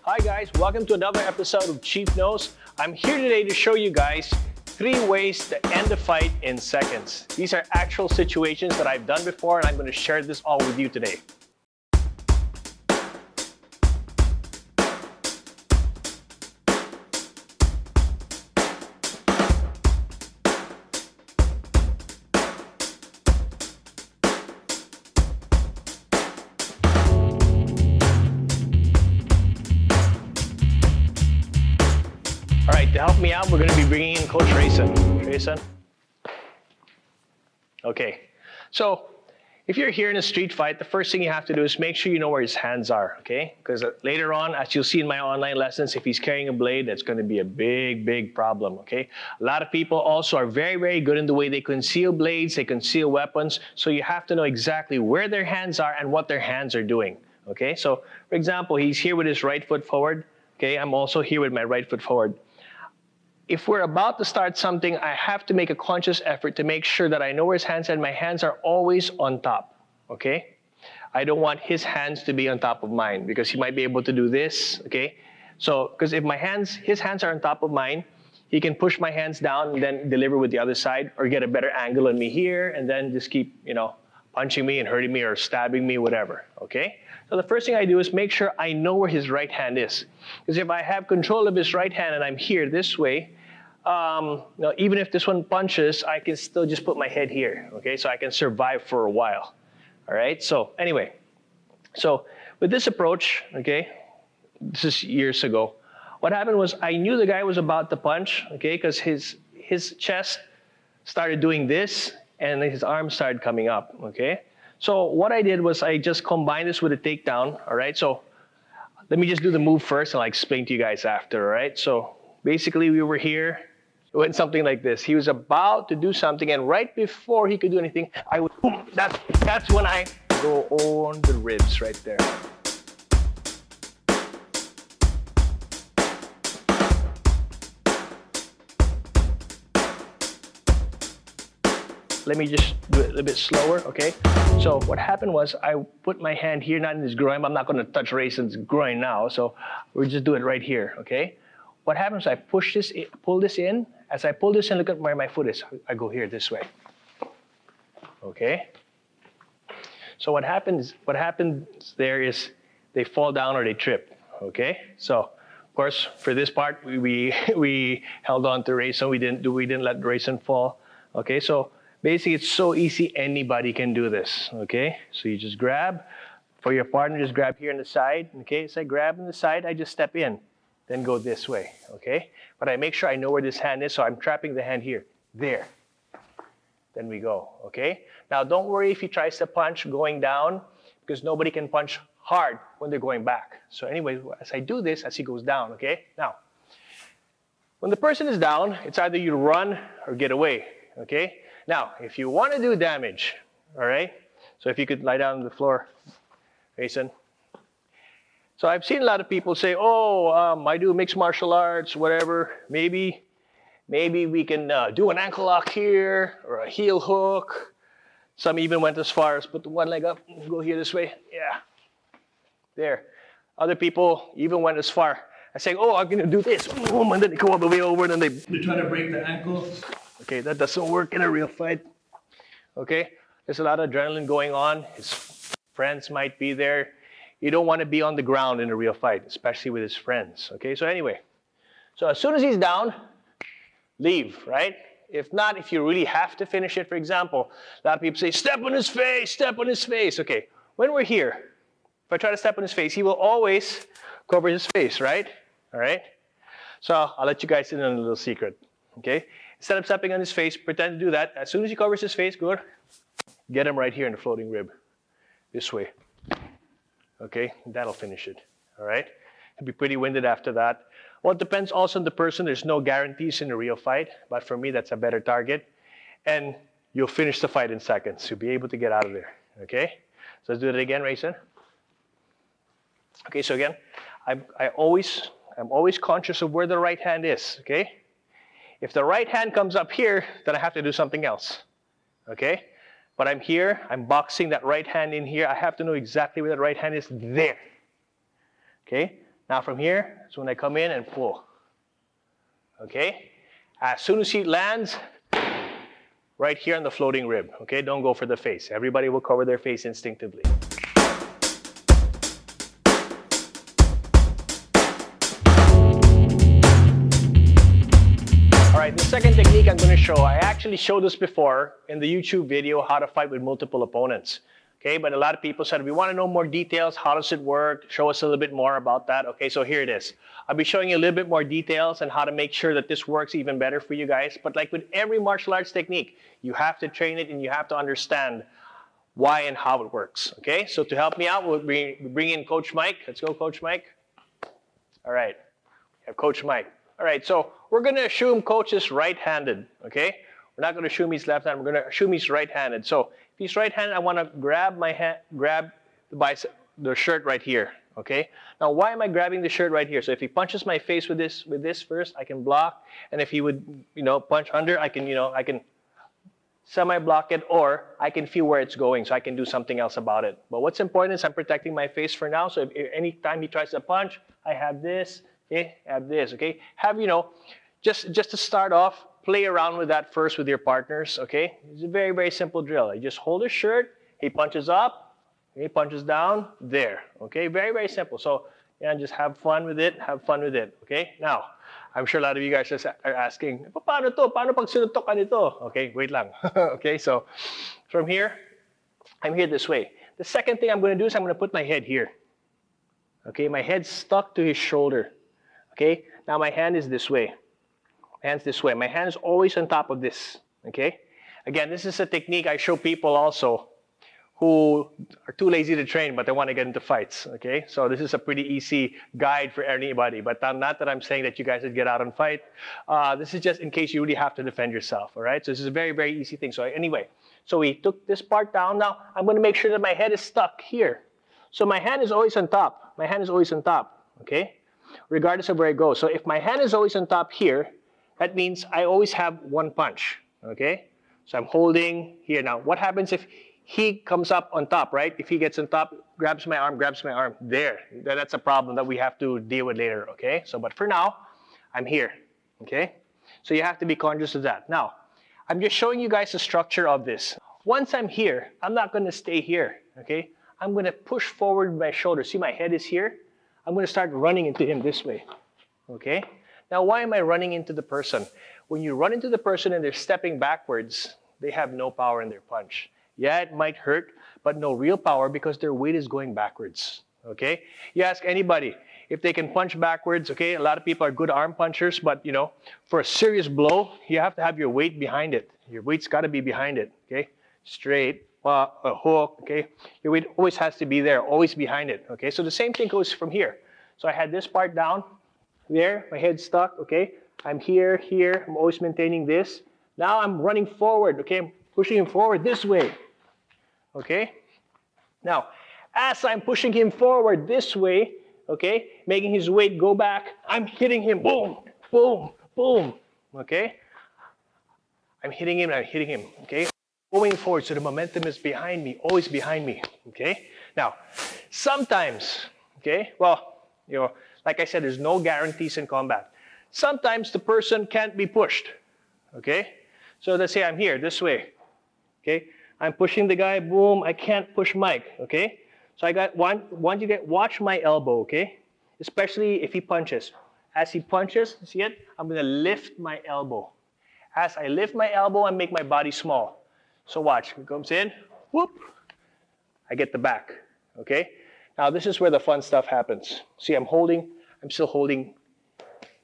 Hi guys, welcome to another episode of Chief Knows. I'm here today to show you guys 3 ways to end a fight in seconds. These are actual situations that I've done before and I'm going to share this all with you today. All right, to help me out, we're going to be bringing in Coach Rayson. Rayson? Okay, so if you're here in a street fight, the first thing you have to do is make sure you know where his hands are, okay? Because later on, as you'll see in my online lessons, if he's carrying a blade, that's going to be a big problem, okay? A lot of people also are very good in the way they conceal blades, they conceal weapons, so you have to know exactly where their hands are and what their hands are doing, okay? So, for example, he's here with his right foot forward, okay? I'm also here with my right foot forward. If we're about to start something, I have to make a conscious effort to make sure that I know where his hands are and my hands are always on top, okay? I don't want his hands to be on top of mine because he might be able to do this, okay? So, because if his hands are on top of mine, he can push my hands down and then deliver with the other side or get a better angle on me here and then just keep, punching me and hurting me or stabbing me, whatever, okay? So the first thing I do is make sure I know where his right hand is. Because if I have control of his right hand and I'm here this way, even if this one punches, I can still just put my head here, okay? So I can survive for a while, all right? So anyway, so with this approach, okay, this is years ago, what happened was I knew the guy was about to punch, okay, because his chest started doing this and his arms started coming up, okay? So what I did was I just combined this with a takedown, all right? So let me just do the move first and I'll explain to you guys after, all right? So basically we were here. It went something like this. He was about to do something, and right before he could do anything, I would boom. That's when I go on the ribs right there. Let me just do it a little bit slower, okay? So what happened was I put my hand here, not in his groin. I'm not going to touch Rayson's groin now, so we'll just do it right here, okay? What happens is I pull this in. As I pull this in, look at where my foot is. I go here this way. Okay? So what happens there is they fall down or they trip. Okay? So of course for this part we held on to Rayson. We didn't let Rayson fall. Okay, so basically it's so easy, anybody can do this. Okay? So you just grab. For your partner, just grab here on the side. Okay, so I grab on the side, I just step in. Then go this way, okay? But I make sure I know where this hand is, so I'm trapping the hand here. There. Then we go, okay? Now, don't worry if he tries to punch going down, because nobody can punch hard when they're going back. So anyway, as I do this, as he goes down, okay? Now, when the person is down, it's either you run or get away, okay? Now, if you want to do damage, all right? So if you could lie down on the floor, Mason. So I've seen a lot of people say, I do mixed martial arts, whatever. Maybe we can do an ankle lock here or a heel hook. Some even went as far as put the one leg up and go here this way. Yeah, there. Other people even went as far as saying, I'm going to do this. And then they go all the way over and then they try to break the ankle. Okay, that doesn't work in a real fight. Okay, there's a lot of adrenaline going on. His friends might be there. You don't want to be on the ground in a real fight, especially with his friends, okay? So anyway, so as soon as he's down, leave, right? If not, if you really have to finish it, for example, a lot of people say, step on his face, step on his face. Okay, when we're here, if I try to step on his face, he will always cover his face, right? All right? So I'll let you guys in on a little secret, okay? Instead of stepping on his face, pretend to do that. As soon as he covers his face, good, get him right here in the floating rib, this way. Okay, that'll finish it, all right? He'll be pretty winded after that. Well, it depends also on the person. There's no guarantees in a real fight, but for me, that's a better target. And you'll finish the fight in seconds. You'll be able to get out of there, okay? So let's do it again, Rayson. Okay, so again, I'm always conscious of where the right hand is, okay? If the right hand comes up here, then I have to do something else, okay? But I'm here, I'm boxing that right hand in here. I have to know exactly where that right hand is there. Okay? Now from here, that's when I come in and pull. Okay? As soon as he lands, right here on the floating rib. Okay? Don't go for the face. Everybody will cover their face instinctively. All right, the second technique I'm going to show, I actually showed this before in the YouTube video, how to fight with multiple opponents. Okay, but a lot of people said, we want to know more details. How does it work? Show us a little bit more about that. Okay, so here it is. I'll be showing you a little bit more details and how to make sure that this works even better for you guys. But like with every martial arts technique, you have to train it and you have to understand why and how it works. Okay, so to help me out, we'll bring in Coach Mike. Let's go, Coach Mike. All right, we have Coach Mike. All right, so we're going to assume Coach is right-handed. Okay, we're not going to assume he's left-handed. We're going to assume he's right-handed. So if he's right-handed, I want to grab my hand, grab the bicep, the shirt right here. Okay. Now, why am I grabbing the shirt right here? So if he punches my face with this first, I can block. And if he would, punch under, I can semi-block it, or I can feel where it's going, so I can do something else about it. But what's important is I'm protecting my face for now. So if any time he tries to punch, I have this. Okay. I have this. Okay. Have just to start off, play around with that first with your partners, okay? It's a very, very simple drill. You just hold his shirt, he punches up, he punches down, there, okay? Very, very simple. So, just have fun with it, okay? Now, I'm sure a lot of you guys are asking, paano to? Paano pag sinutok ka nito? Okay, wait lang. Okay, so from here, I'm here this way. The second thing I'm going to do is I'm going to put my head here. Okay, my head's stuck to his shoulder. Okay, now my hand is this way. Hands this way. My hand is always on top of this. Okay? Again, this is a technique I show people also who are too lazy to train, but they want to get into fights. Okay? So this is a pretty easy guide for anybody. But not that I'm saying that you guys should get out and fight. This is just in case you really have to defend yourself. All right? So this is a very, very easy thing. So anyway, so we took this part down. Now I'm going to make sure that my head is stuck here. So my hand is always on top. My hand is always on top. Okay? Regardless of where it goes. So if my hand is always on top here, that means I always have one punch, okay? So I'm holding here. Now, what happens if he comes up on top, right? If he gets on top, grabs my arm, there. That's a problem that we have to deal with later, okay? So, but for now, I'm here, okay? So you have to be conscious of that. Now, I'm just showing you guys the structure of this. Once I'm here, I'm not gonna stay here, okay? I'm gonna push forward with my shoulder. See, my head is here. I'm gonna start running into him this way, okay? Now, why am I running into the person? When you run into the person and they're stepping backwards, they have no power in their punch. Yeah, it might hurt, but no real power because their weight is going backwards, okay? You ask anybody if they can punch backwards, okay? A lot of people are good arm punchers, but for a serious blow, you have to have your weight behind it. Your weight's gotta be behind it, okay? Straight, a hook, okay? Your weight always has to be there, always behind it, okay? So the same thing goes from here. So I had this part down, there, my head's stuck, okay? I'm here, I'm always maintaining this. Now I'm running forward, okay? I'm pushing him forward this way, okay? Now, as I'm pushing him forward this way, okay, making his weight go back, I'm hitting him, boom, boom, boom, okay? I'm hitting him, okay? Going forward, so the momentum is behind me, always behind me, okay? Now, sometimes, okay, like I said, there's no guarantees in combat. Sometimes the person can't be pushed, okay? So let's say I'm here, this way, okay? I'm pushing the guy, boom, I can't push Mike, okay? So I got watch my elbow, okay? Especially if he punches. As he punches, see it? I'm gonna lift my elbow. As I lift my elbow, I make my body small. So watch, he comes in, whoop, I get the back, okay? Now this is where the fun stuff happens. See, I'm still holding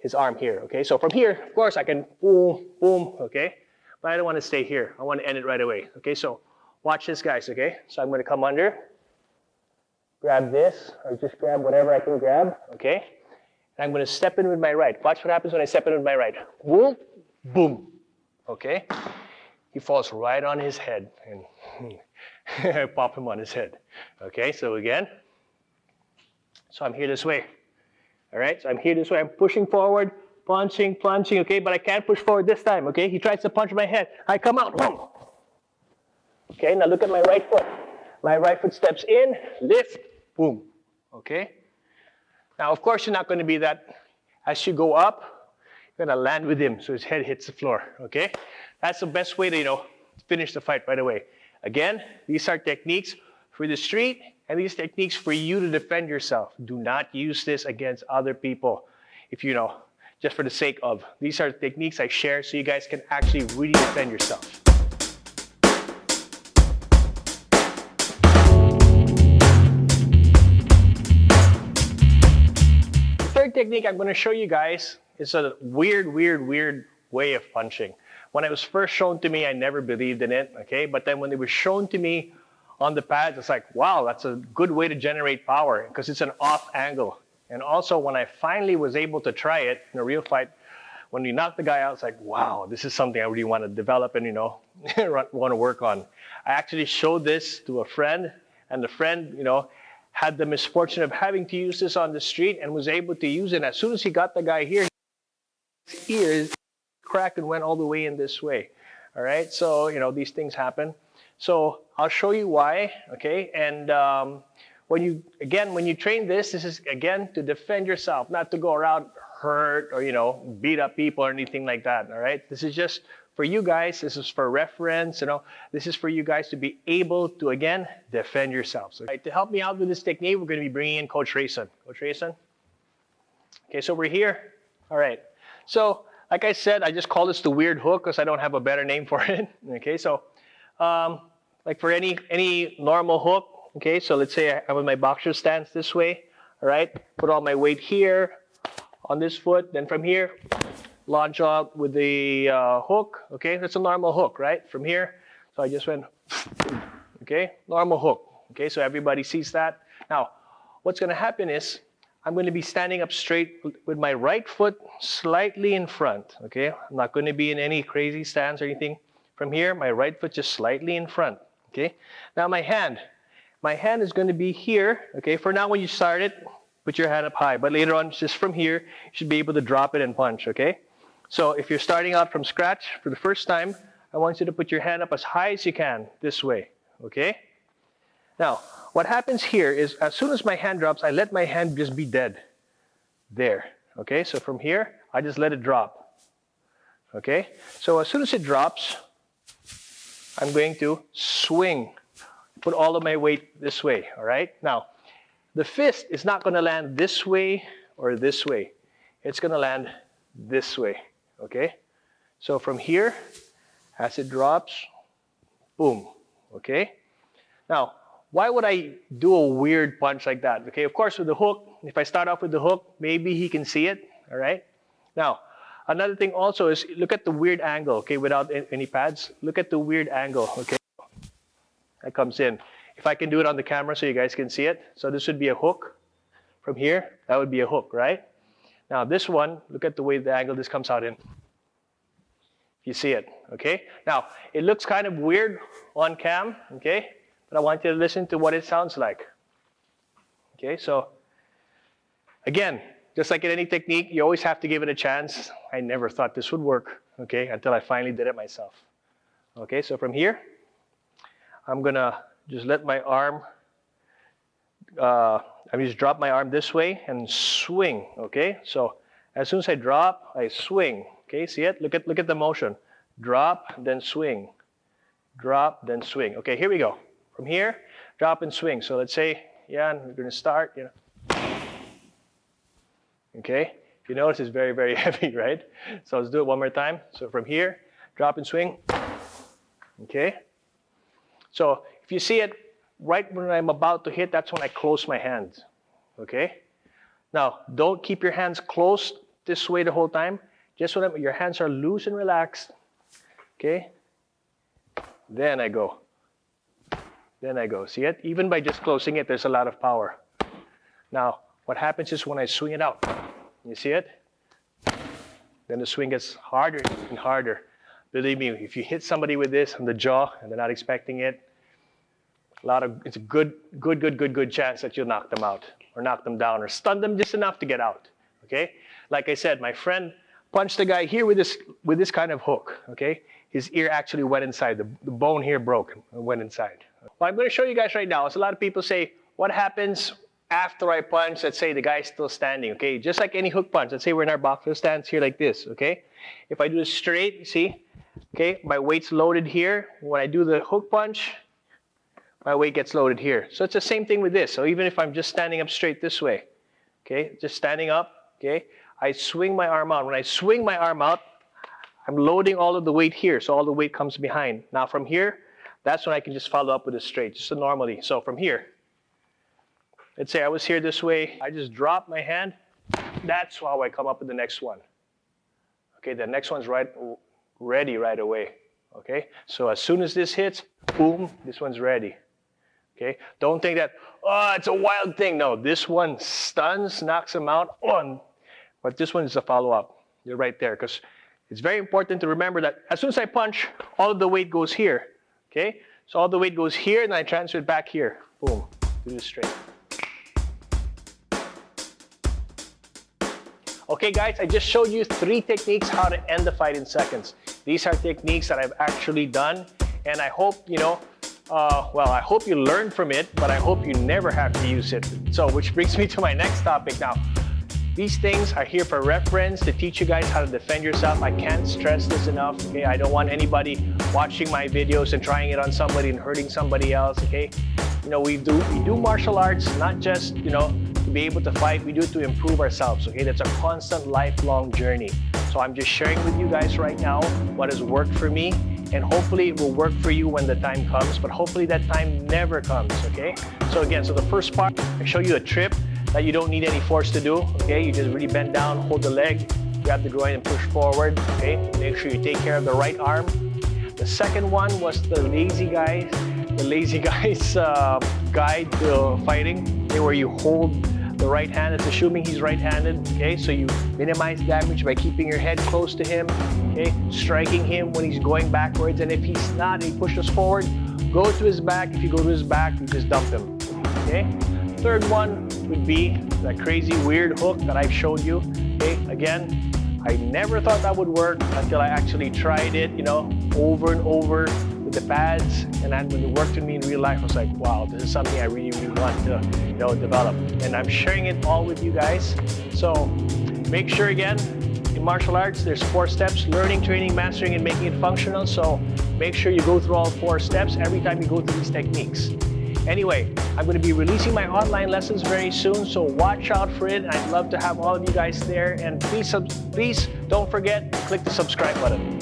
his arm here, okay? So from here, of course, I can boom, boom, okay? But I don't want to stay here. I want to end it right away, okay? So watch this, guys, okay? So I'm going to come under, grab this, or just grab whatever I can grab, okay? And I'm going to step in with my right. Watch what happens when I step in with my right. Boom, boom, okay? He falls right on his head, and I pop him on his head, okay? So again, so I'm here this way. All right, so I'm here this way. I'm pushing forward, punching, okay? But I can't push forward this time, okay? He tries to punch my head. I come out, boom. Okay, now look at my right foot. My right foot steps in, lift, boom, okay? Now, of course, you're not going to be that. As you go up, you're going to land with him so his head hits the floor, okay? That's the best way to, finish the fight right away. Again, these are techniques for the street and these techniques for you to defend yourself. Do not use this against other people if just for the sake of. These are techniques I share so you guys can actually really defend yourself. Third technique I'm going to show you guys is a weird way of punching. When it was first shown to me, I never believed in it, okay? But then when it was shown to me on the pads, it's like, wow, that's a good way to generate power because it's an off angle. And also when I finally was able to try it in a real fight, when we knocked the guy out, it's like, wow, this is something I really want to develop and, want to work on. I actually showed this to a friend, and the friend, had the misfortune of having to use this on the street and was able to use it. As soon as he got the guy here, his ears cracked and went all the way in this way. All right, so, these things happen. So I'll show you why, okay? And when you train this is, again, to defend yourself, not to go around hurt or, beat up people or anything like that, all right? This is just for you guys. This is for reference, This is for you guys to be able to, again, defend yourselves. All right, to help me out with this technique, we're going to be bringing in Coach Rayson. Coach Rayson? Okay, so we're here. All right. So, like I said, I just call this the weird hook because I don't have a better name for it. Okay, so like for any normal hook, okay, so let's say I'm in my boxer stance this way, all right, put all my weight here on this foot, then from here, launch out with the hook, okay, that's a normal hook, right, from here, so I just went, okay, normal hook, okay, so everybody sees that. Now, what's going to happen is, I'm going to be standing up straight with my right foot slightly in front, okay? I'm not going to be in any crazy stance or anything. From here, my right foot just slightly in front, okay? Now my hand is going to be here, okay? For now, when you start it, put your hand up high, but later on, just from here, you should be able to drop it and punch, okay? So if you're starting out from scratch for the first time, I want you to put your hand up as high as you can, this way, okay? Now, what happens here is as soon as my hand drops, I let my hand just be dead. There, okay? So from here, I just let it drop, okay? So as soon as it drops, I'm going to swing, put all of my weight this way, all right? Now, the fist is not going to land this way or this way. It's going to land this way, okay? So from here, as it drops, boom, okay? Now, why would I do a weird punch like that? Okay, of course, with the hook, if I start off with the hook, maybe he can see it, all right? Now, another thing also is look at the weird angle, okay, without any pads. Look at the weird angle, okay? That comes in. If I can do it on the camera so you guys can see it. So this would be a hook. From here, that would be a hook, right? Now this one, look at the way the angle this comes out in. You see it, okay? Now, it looks kind of weird on cam, okay? But I want you to listen to what it sounds like. Okay, so again, just like in any technique, you always have to give it a chance. I never thought this would work, okay, until I finally did it myself. Okay, so from here, I'm gonna just let my arm, just drop my arm this way and swing, okay? So as soon as I drop, I swing, okay? See it? Look at the motion. Drop, then swing. Drop, then swing. Okay, here we go. From here, drop and swing. So let's say, yeah, we're gonna start, Okay, if you notice, it's very, very heavy, right? So let's do it one more time. So from here, drop and swing. Okay, so if you see it, right when I'm about to hit, that's when I close my hands. Okay, now don't keep your hands closed this way the whole time. Just when your hands are loose and relaxed. Okay, then I go. Then I go. See it? Even by just closing it, there's a lot of power. Now, what happens is when I swing it out, you see it? Then the swing gets harder and harder. Believe me, if you hit somebody with this on the jaw and they're not expecting it, it's a good chance that you'll knock them out or knock them down or stun them just enough to get out. Okay? Like I said, my friend punched the guy here with this kind of hook. Okay? His ear actually went inside. The bone here broke and went inside. What I'm going to show you guys right now is a lot of people say, what happens after I punch, let's say the guy's still standing, okay? Just like any hook punch. Let's say we're in our boxer stance here like this, okay? If I do this straight, you see, okay, my weight's loaded here. When I do the hook punch, my weight gets loaded here. So it's the same thing with this. So even if I'm just standing up straight this way, okay, just standing up, okay, I swing my arm out. When I swing my arm out, I'm loading all of the weight here, so all the weight comes behind. Now from here, that's when I can just follow up with a straight, just a normally. So from here, let's say I was here this way, I just drop my hand, that's how I come up with the next one. Okay, the next one's ready right away, okay? So as soon as this hits, boom, this one's ready, okay? Don't think that, oh, it's a wild thing. No, this one stuns, knocks him out, but this one is a follow-up. You're right there, because it's very important to remember that as soon as I punch, all of the weight goes here, okay? So all the weight goes here, and I transfer it back here. Boom, do this straight. Okay guys, I just showed you 3 techniques how to end the fight in seconds. These are techniques that I've actually done, and I hope, you know, I hope you learn from it, but I hope you never have to use it. So, which brings me to my next topic now. These things are here for reference to teach you guys how to defend yourself. I can't stress this enough, okay? I don't want anybody watching my videos and trying it on somebody and hurting somebody else, okay? You know, we do martial arts, not just, you know, to be able to fight, we do it to improve ourselves, okay? That's a constant, lifelong journey. So I'm just sharing with you guys right now what has worked for me, and hopefully it will work for you when the time comes, but hopefully that time never comes, okay? So again, so the first part, I show you a trip that you don't need any force to do, okay? You just really bend down, hold the leg, grab the groin and push forward, okay? Make sure you take care of the right arm. The second one was the lazy guy's guide to fighting, okay? Where you hold the right hand, it's assuming he's right-handed, okay? So you minimize damage by keeping your head close to him, okay? Striking him when he's going backwards, and if he's not, he pushes forward, go to his back. If you go to his back, you just dump him, okay? Third one would be that crazy weird hook that I've showed you, okay? Again, I never thought that would work until I actually tried it, you know, over and over with the pads, and then when it worked with me in real life, I was like, wow, this is something I really, really want to, you know, develop. And I'm sharing it all with you guys. So make sure, again, in martial arts, there's 4 steps: learning, training, mastering, and making it functional. So make sure you go through all 4 steps every time you go through these techniques. Anyway, I'm going to be releasing my online lessons very soon, so watch out for it. I'd love to have all of you guys there, and please don't forget to click the subscribe button.